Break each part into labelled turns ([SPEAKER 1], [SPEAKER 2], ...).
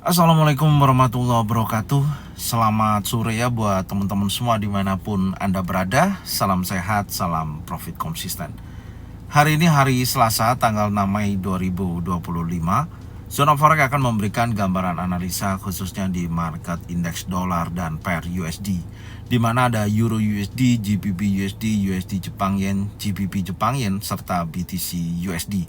[SPEAKER 1] Assalamualaikum warahmatullahi wabarakatuh. Selamat sore ya buat teman-teman semua dimanapun Anda berada. Salam sehat, salam profit konsisten. Hari ini hari Selasa tanggal 6 Mei 2025. Zona Forex akan memberikan gambaran analisa khususnya di market indeks dolar dan pair USD, di mana ada Euro USD, GBP USD, USD Jepang Yen, GBP Jepang Yen, serta BTC USD.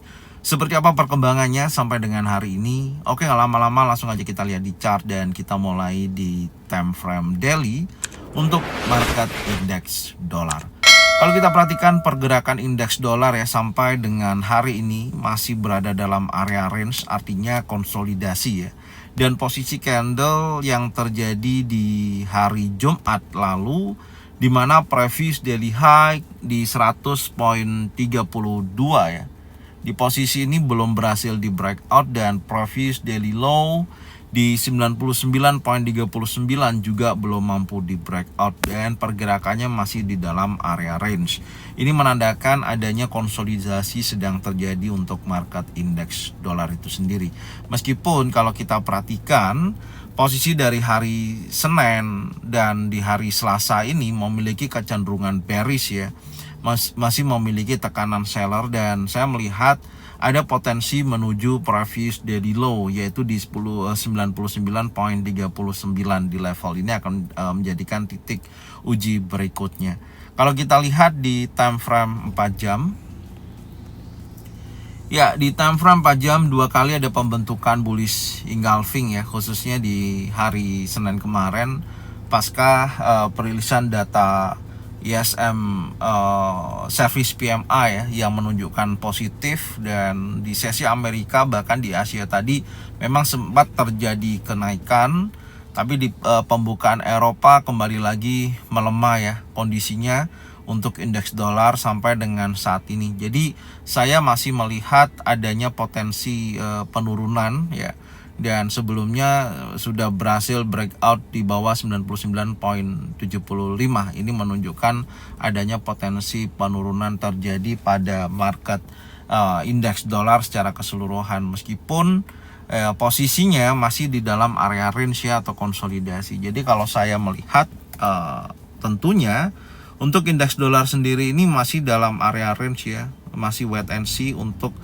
[SPEAKER 1] Seperti apa perkembangannya sampai dengan hari ini? Oke, nggak lama-lama langsung aja kita lihat di chart dan kita mulai di time frame daily untuk market indeks dolar. Kalau kita perhatikan pergerakan indeks dolar ya sampai dengan hari ini masih berada dalam area range, artinya konsolidasi ya. Dan posisi candle yang terjadi di hari Jumat lalu di mana previous daily high di 100.32 ya. Di posisi ini belum berhasil di breakout dan previous daily low di 99.39 juga belum mampu di breakout dan pergerakannya masih di dalam area range. Ini menandakan adanya konsolidasi sedang terjadi untuk market indeks dolar itu sendiri. Meskipun kalau kita perhatikan posisi dari hari Senin dan di hari Selasa ini memiliki kecenderungan bearish ya, masih memiliki tekanan seller dan saya melihat ada potensi menuju previous daily low yaitu di 99.39 di level ini akan menjadikan titik uji berikutnya. Kalau kita lihat di time frame 4 jam ya, di time frame 4 jam dua kali ada pembentukan bullish engulfing ya, khususnya di hari Senin kemarin pasca perilisan data ISM service PMI ya, yang menunjukkan positif. Dan di sesi Amerika bahkan di Asia tadi memang sempat terjadi kenaikan, tapi di pembukaan Eropa kembali lagi melemah ya kondisinya untuk indeks dolar sampai dengan saat ini. Jadi saya masih melihat adanya potensi penurunan ya, dan sebelumnya sudah berhasil breakout di bawah 99.75. Ini menunjukkan adanya potensi penurunan terjadi pada market indeks dolar secara keseluruhan, meskipun posisinya masih di dalam area range ya atau konsolidasi. Jadi kalau saya melihat tentunya untuk indeks dolar sendiri ini masih dalam area range ya, masih wait and see untuk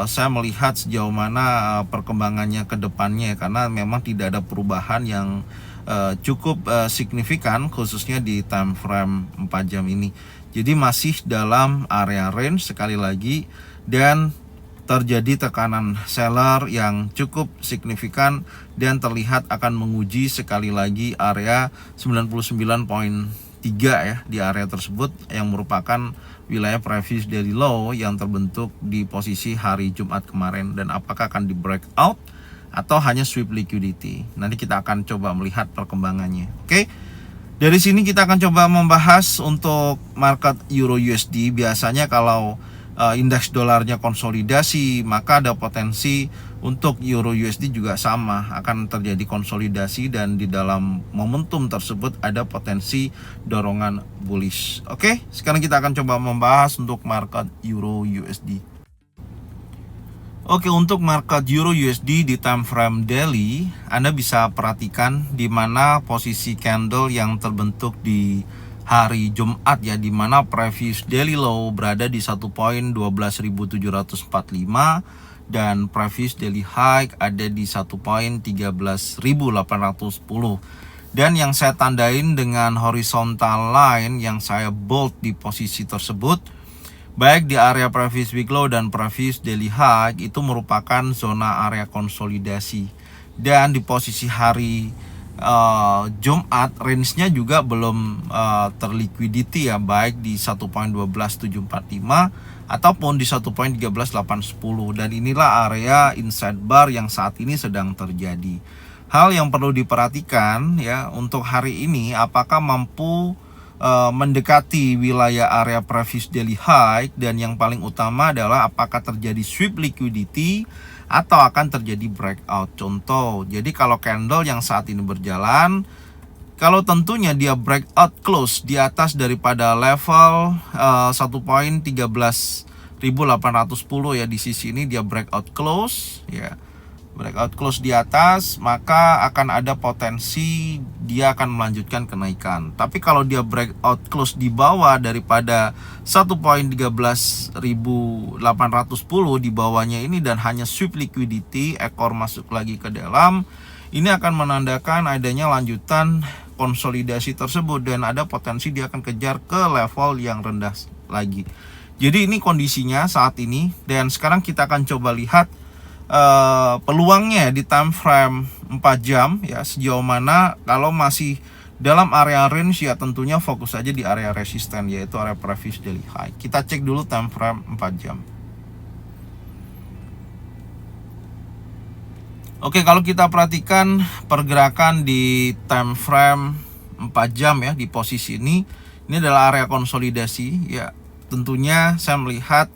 [SPEAKER 1] saya melihat sejauh mana perkembangannya ke depannya, karena memang tidak ada perubahan yang cukup signifikan khususnya di time frame 4 jam ini. Jadi masih dalam area range sekali lagi, dan terjadi tekanan seller yang cukup signifikan dan terlihat akan menguji sekali lagi area 99.3 ya, di area tersebut yang merupakan wilayah previous daily low yang terbentuk di posisi hari Jumat kemarin. Dan apakah akan di breakout atau hanya sweep liquidity, nanti kita akan coba melihat perkembangannya. Oke, dari sini kita akan coba membahas untuk market Euro USD. Biasanya kalau indeks dolarnya konsolidasi, maka ada potensi untuk Euro USD juga sama akan terjadi konsolidasi, dan di dalam momentum tersebut ada potensi dorongan bullish. Oke, sekarang kita akan coba membahas untuk market Euro USD. Oke, untuk market Euro USD di time frame daily, Anda bisa perhatikan di mana posisi candle yang terbentuk di hari Jumat ya, di mana previous daily low berada di 1.12.745 dan previous daily high ada di 1.13.810. Dan yang saya tandain dengan horizontal line yang saya bold di posisi tersebut, baik di area previous week low dan previous daily high, itu merupakan zona area konsolidasi. Dan di posisi hari Jumat range-nya juga belum terliquidity ya, baik di 1.12745 ataupun di 1.13810. Dan inilah area inside bar yang saat ini sedang terjadi. Hal yang perlu diperhatikan ya untuk hari ini, apakah mampu mendekati wilayah area previous daily high, dan yang paling utama adalah apakah terjadi sweep liquidity atau akan terjadi breakout. Contoh, jadi kalau candle yang saat ini berjalan, kalau tentunya dia breakout close di atas daripada level 1.13.810 ya, di sisi ini dia breakout close ya, breakout close di atas, maka akan ada potensi dia akan melanjutkan kenaikan. Tapi kalau dia breakout close di bawah daripada 1.13.810 di bawahnya ini dan hanya sweep liquidity, ekor masuk lagi ke dalam, ini akan menandakan adanya lanjutan konsolidasi tersebut dan ada potensi dia akan kejar ke level yang rendah lagi. Jadi ini kondisinya saat ini, dan sekarang kita akan coba lihat peluangnya di time frame 4 jam ya, sejauh mana. Kalau masih dalam area range ya tentunya fokus aja di area resisten, yaitu area previous daily high. Kita cek dulu time frame 4 jam. Oke, kalau kita perhatikan pergerakan di time frame 4 jam ya, di posisi ini adalah area konsolidasi ya. Tentunya saya melihat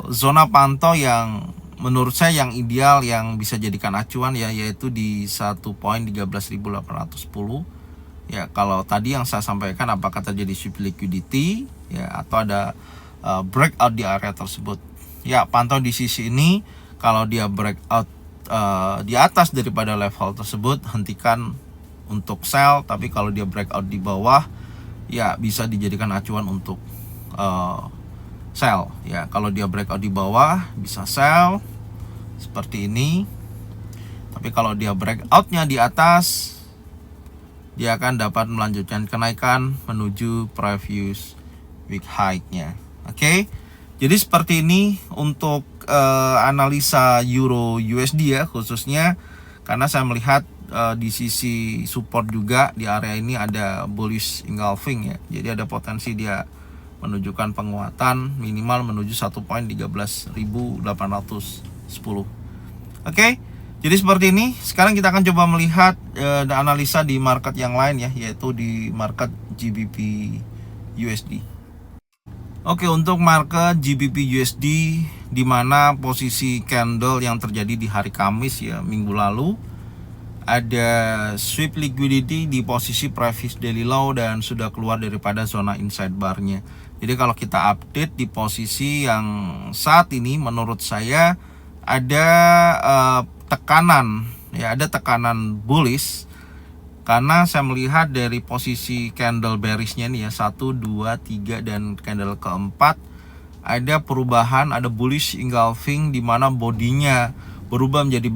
[SPEAKER 1] zona pantau yang menurut saya yang ideal, yang bisa jadikan acuan ya, yaitu di 1.13.810 ya. Kalau tadi yang saya sampaikan apakah terjadi sweep liquidity ya, atau ada breakout di area tersebut ya, pantau di sisi ini. Kalau dia breakout di atas daripada level tersebut, hentikan untuk sell. Tapi kalau dia breakout di bawah ya, bisa dijadikan acuan untuk sell ya. Kalau dia breakout di bawah bisa sell seperti ini. Tapi kalau dia breakoutnya di atas, dia akan dapat melanjutkan kenaikan menuju previous week high-nya. Oke. Jadi seperti ini untuk analisa Euro USD ya, khususnya karena saya melihat di sisi support juga di area ini ada bullish engulfing ya. Jadi ada potensi dia menunjukkan penguatan minimal menuju 1.13.810. Oke, jadi seperti ini. Sekarang kita akan coba melihat analisa di market yang lain ya, yaitu di market GBP USD. Oke, untuk market GBP USD, di mana posisi candle yang terjadi di hari Kamis ya, minggu lalu, ada sweep liquidity di posisi previous daily low dan sudah keluar daripada zona inside bar-nya. Jadi kalau kita update di posisi yang saat ini, menurut saya ada tekanan ya, ada tekanan bullish, karena saya melihat dari posisi candle bearish-nya nih ya, 1, 2, 3 dan candle keempat ada perubahan, ada bullish engulfing di mana bodinya berubah menjadi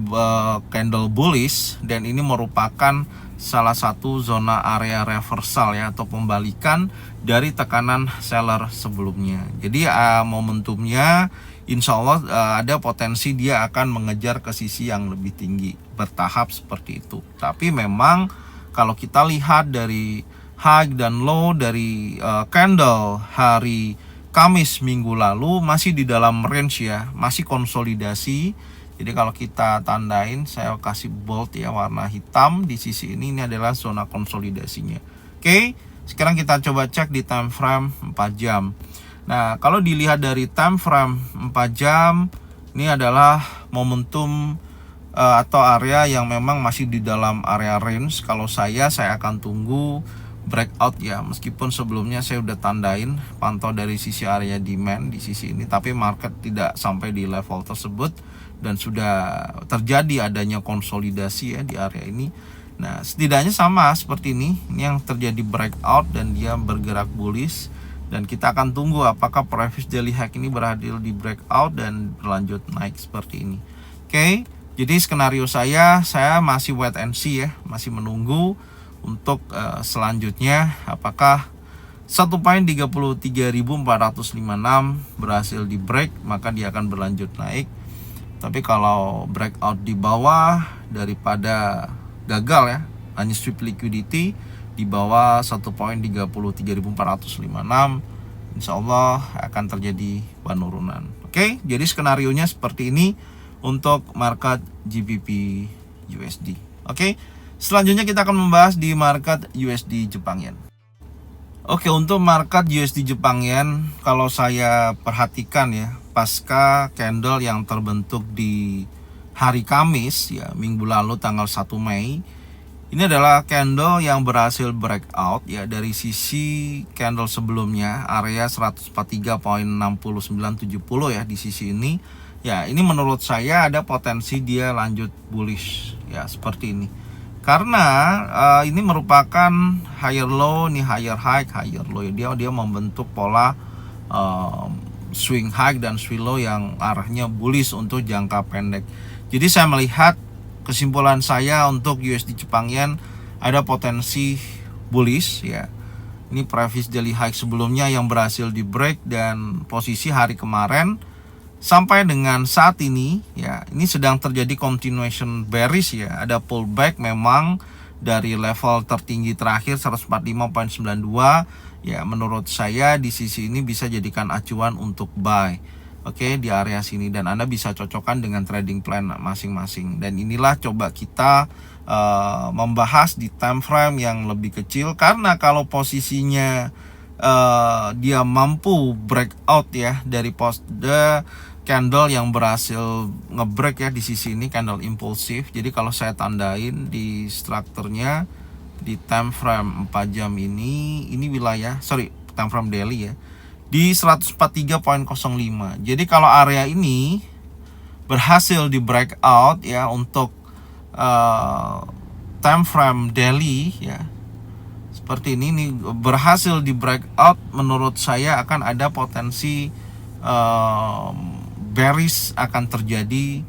[SPEAKER 1] candle bullish, dan ini merupakan salah satu zona area reversal ya, atau pembalikan dari tekanan seller sebelumnya. Jadi momentumnya insya Allah ada potensi dia akan mengejar ke sisi yang lebih tinggi, bertahap seperti itu. Tapi memang kalau kita lihat dari high dan low dari candle hari Kamis minggu lalu masih di dalam range ya, masih konsolidasi. Jadi kalau kita tandain, saya kasih bold ya, warna hitam di sisi ini adalah zona konsolidasinya. Oke, sekarang kita coba cek di time frame 4 jam. Nah, kalau dilihat dari time frame 4 jam, ini adalah momentum atau area yang memang masih di dalam area range. Kalau saya akan tunggu breakout ya, meskipun sebelumnya saya udah tandain pantau dari sisi area demand di sisi ini, tapi market tidak sampai di level tersebut dan sudah terjadi adanya konsolidasi ya di area ini. Nah, setidaknya sama seperti ini yang terjadi breakout dan dia bergerak bullish, dan kita akan tunggu apakah previous daily high ini berhasil di breakout dan berlanjut naik seperti ini. Oke, jadi skenario saya masih wait and see ya, masih menunggu untuk selanjutnya apakah 1.33.456 berhasil di break, maka dia akan berlanjut naik. Tapi kalau breakout di bawah daripada gagal ya, hanya sweep liquidity di bawah 1.33.456, insya Allah akan terjadi penurunan. Oke, jadi skenarionya seperti ini untuk market GBP USD. Oke, selanjutnya kita akan membahas di market USD Jepang Yen. Oke, untuk market USD Jepang Yen, kalau saya perhatikan ya, pasca candle yang terbentuk di hari Kamis ya, minggu lalu tanggal 1 Mei, ini adalah candle yang berhasil breakout ya dari sisi candle sebelumnya, area 143.6970 ya di sisi ini, Ya, ini menurut saya ada potensi dia lanjut bullish ya seperti ini. Karena ini merupakan higher low, nih higher high, higher low. Dia membentuk pola swing high dan swing low yang arahnya bullish untuk jangka pendek. Jadi saya melihat, kesimpulan saya untuk USD Jepang Yen ada potensi bullish ya. Ini previous daily high sebelumnya yang berhasil di break, dan posisi hari kemarin sampai dengan saat ini ya, ini sedang terjadi continuation bearish ya. Ada pullback memang dari level tertinggi terakhir 145.92 ya. Menurut saya di sisi ini bisa jadikan acuan untuk buy. Oke, di area sini, dan Anda bisa cocokkan dengan trading plan masing-masing. Dan inilah coba kita membahas di time frame yang lebih kecil, karena kalau posisinya dia mampu breakout ya dari the candle yang berhasil ngebreak ya di sisi ini, candle impulsif. Jadi kalau saya tandain di strukturnya di time frame 4 jam ini wilayah, time frame daily ya, di 143.05. Jadi kalau area ini berhasil di breakout ya untuk time frame daily ya, seperti ini berhasil di breakout, menurut saya akan ada potensi bearish akan terjadi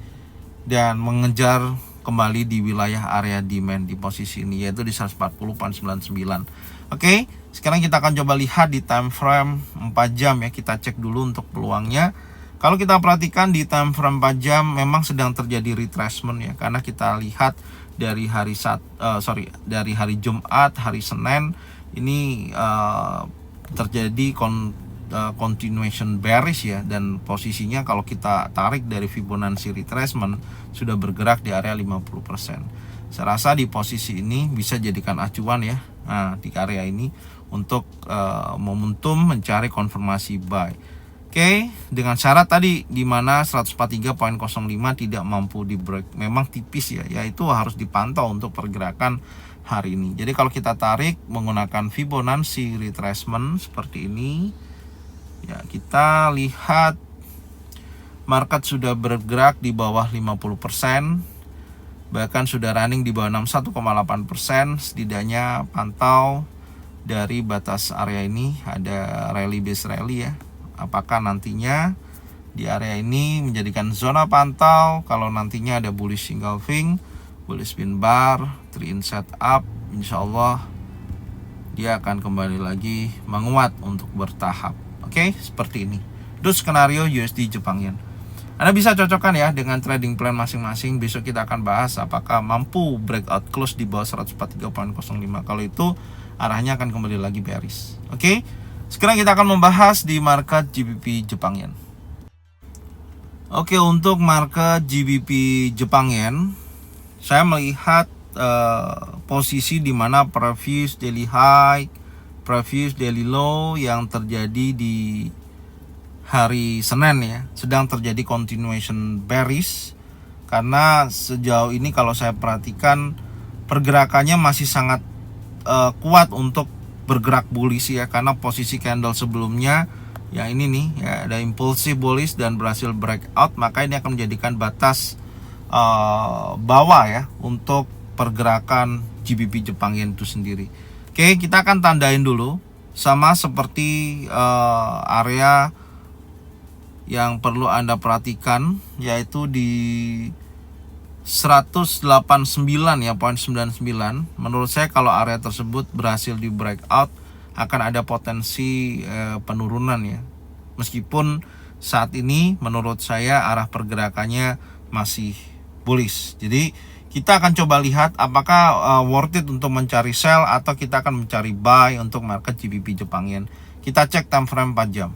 [SPEAKER 1] dan mengejar kembali di wilayah area demand di posisi ini, yaitu di 140.99. Oke, sekarang kita akan coba lihat di time frame 4 jam ya. Kita cek dulu untuk peluangnya. Kalau kita perhatikan di time frame 4 jam memang sedang terjadi retracement ya, karena kita lihat dari hari dari hari Jumat, hari Senin ini terjadi continuation bearish ya, dan posisinya kalau kita tarik dari Fibonacci retracement sudah bergerak di area 50%. Saya rasa di posisi ini bisa jadikan acuan ya, nah di area ini untuk momentum mencari konfirmasi buy. Oke, dengan syarat tadi di mana 143.05 tidak mampu di break, memang tipis ya, yaitu harus dipantau untuk pergerakan hari ini. Jadi kalau kita tarik menggunakan Fibonacci retracement seperti ini ya, kita lihat market sudah bergerak di bawah 50%, bahkan sudah running di bawah 61,8%. Setidaknya pantau dari batas area ini, ada rally base rally ya. Apakah nantinya di area ini menjadikan zona pantau? Kalau nantinya ada bullish engulfing, bullish pin bar, 3 in setup, insya Allah dia akan kembali lagi menguat untuk bertahap. Oke, seperti ini. Itu skenario USD Jepang Yen. Anda bisa cocokkan ya dengan trading plan masing-masing. Besok kita akan bahas apakah mampu breakout close di bawah 143.05. Kalau itu arahnya akan kembali lagi bearish. Oke. Sekarang kita akan membahas di market GBP Jepang Yen. Oke, untuk market GBP Jepang Yen, saya melihat posisi di mana previous daily high, previous daily low yang terjadi di hari Senin ya, sedang terjadi continuation bearish. Karena sejauh ini kalau saya perhatikan pergerakannya masih sangat kuat untuk bergerak bullish ya, karena posisi candle sebelumnya ya ini nih ya, ada impulsif bullish dan berhasil breakout, maka ini akan menjadikan batas bawah ya untuk pergerakan GBP Jepang Yen itu sendiri. Oke, kita akan tandain dulu sama seperti area yang perlu Anda perhatikan, yaitu di 189 ya, 0.99. Menurut saya kalau area tersebut berhasil di breakout akan ada potensi penurunan ya. Meskipun saat ini menurut saya arah pergerakannya masih bullish. Jadi kita akan coba lihat apakah worth it untuk mencari sell atau kita akan mencari buy untuk market GBP Jepang Yen. Kita cek time frame 4 jam.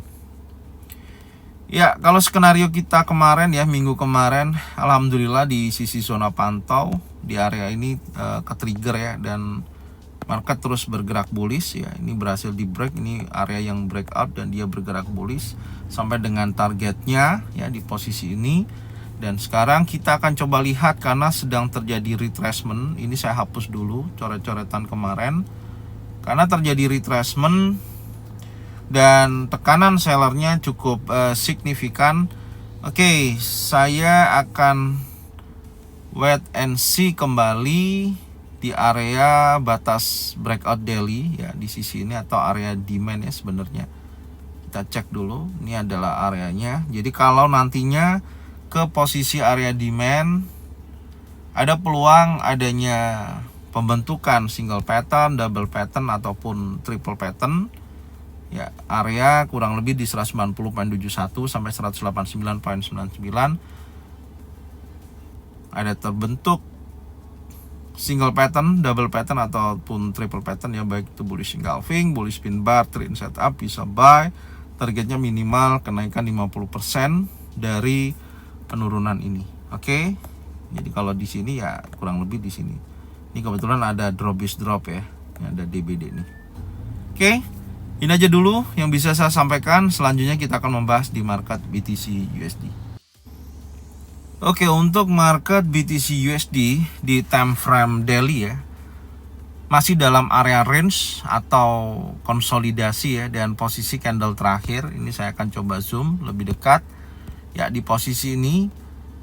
[SPEAKER 1] Ya, kalau skenario kita kemarin ya, minggu kemarin, alhamdulillah di sisi zona pantau di area ini ke-trigger ya, dan market terus bergerak bullish ya. Ini berhasil di break, ini area yang breakout dan dia bergerak bullish sampai dengan targetnya ya di posisi ini. Dan sekarang kita akan coba lihat, karena sedang terjadi retracement. Ini saya hapus dulu coret-coretan kemarin, karena terjadi retracement dan tekanan sellernya cukup signifikan Oke, saya akan wait and see kembali di area batas breakout daily ya, di sisi ini atau area demand ya sebenarnya. Kita cek dulu, ini adalah areanya. Jadi kalau nantinya ke posisi area demand, ada peluang adanya pembentukan single pattern, double pattern ataupun triple pattern ya, area kurang lebih di 190.71 sampai 189.99 ada terbentuk single pattern, double pattern ataupun triple pattern ya, baik itu bullish engulfing, bullish pin bar, trend setup, bisa buy. Targetnya minimal kenaikan 50% dari penurunan ini. Oke. Jadi kalau di sini ya kurang lebih di sini. Ini kebetulan ada drop ya. Ini ada DBD nih. Oke. Ini aja dulu yang bisa saya sampaikan. Selanjutnya kita akan membahas di market BTC USD. Oke, untuk market BTC USD di time frame daily ya, masih dalam area range atau konsolidasi ya, dan posisi candle terakhir ini saya akan coba zoom lebih dekat ya. Di posisi ini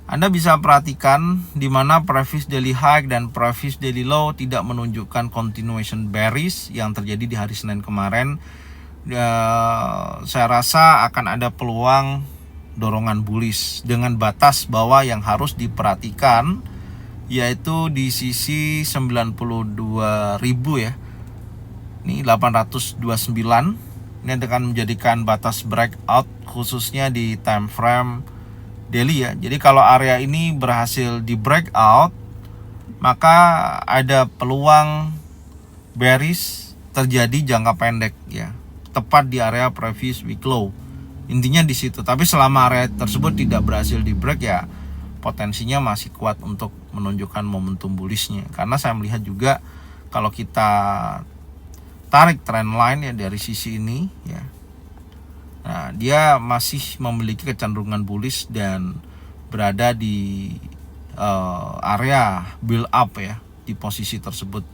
[SPEAKER 1] Anda bisa perhatikan di mana previous daily high dan previous daily low tidak menunjukkan continuation bearish yang terjadi di hari Senin kemarin. Saya rasa akan ada peluang dorongan bullish dengan batas bawah yang harus diperhatikan, yaitu di sisi 92.000 ya. Ini 829. Ini akan menjadikan batas breakout khususnya di time frame daily ya. Jadi kalau area ini berhasil di breakout, maka ada peluang bearish terjadi jangka pendek ya, tepat di area previous week low. Intinya di situ. Tapi selama area tersebut tidak berhasil di break ya, potensinya masih kuat untuk menunjukkan momentum bullishnya. Karena saya melihat juga kalau kita tarik trend line ya dari sisi ini ya, nah dia masih memiliki kecenderungan bullish dan berada di area build up ya di posisi tersebut.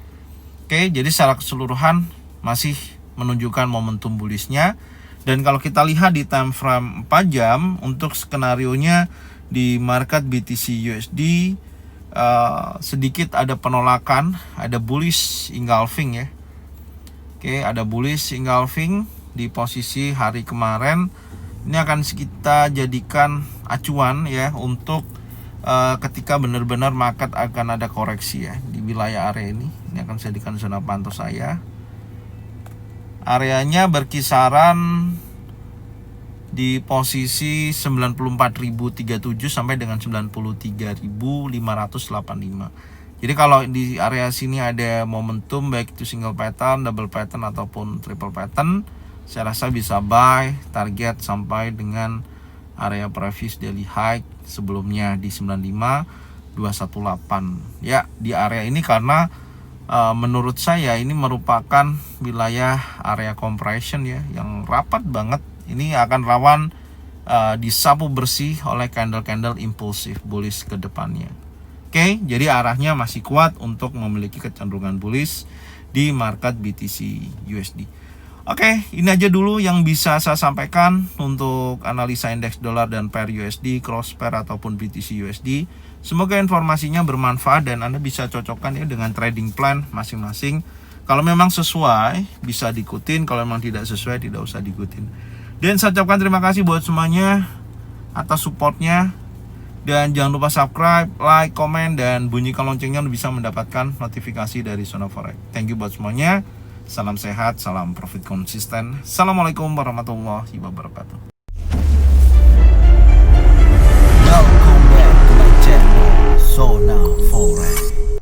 [SPEAKER 1] Oke, jadi secara keseluruhan masih menunjukkan momentum bullishnya. Dan kalau kita lihat di time frame 4 jam untuk skenarionya di market BTC USD, sedikit ada penolakan, ada bullish engulfing ya. Oke, ada bullish engulfing di posisi hari kemarin. Ini akan kita jadikan acuan ya untuk ketika benar-benar market akan ada koreksi ya di wilayah area ini. Ini akan saya jadikan zona pantau saya. Areanya berkisaran di posisi 94.037 sampai dengan 93.585. Jadi kalau di area sini ada momentum baik itu single pattern, double pattern ataupun triple pattern, saya rasa bisa buy, target sampai dengan area previous daily high sebelumnya di 95.218. Ya, di area ini karena menurut saya ini merupakan wilayah area compression ya yang rapat banget. Ini akan rawan disapu bersih oleh candle-candle impulsif bullish ke depannya. Oke, jadi arahnya masih kuat untuk memiliki kecenderungan bullish di market BTC USD. Oke, ini aja dulu yang bisa saya sampaikan untuk analisa indeks dolar dan pair USD, cross pair ataupun BTC USD. Semoga informasinya bermanfaat dan Anda bisa cocokkan ya dengan trading plan masing-masing. Kalau memang sesuai bisa diikutin, kalau memang tidak sesuai tidak usah diikutin. Dan saya ucapkan terima kasih buat semuanya atas supportnya. Dan jangan lupa subscribe, like, komen, dan bunyikan loncengnya untuk bisa mendapatkan notifikasi dari Zona Forex. Thank you buat semuanya. Salam sehat, salam profit konsisten. Assalamualaikum warahmatullahi wabarakatuh. Welcome back to my channel, Zona Forex.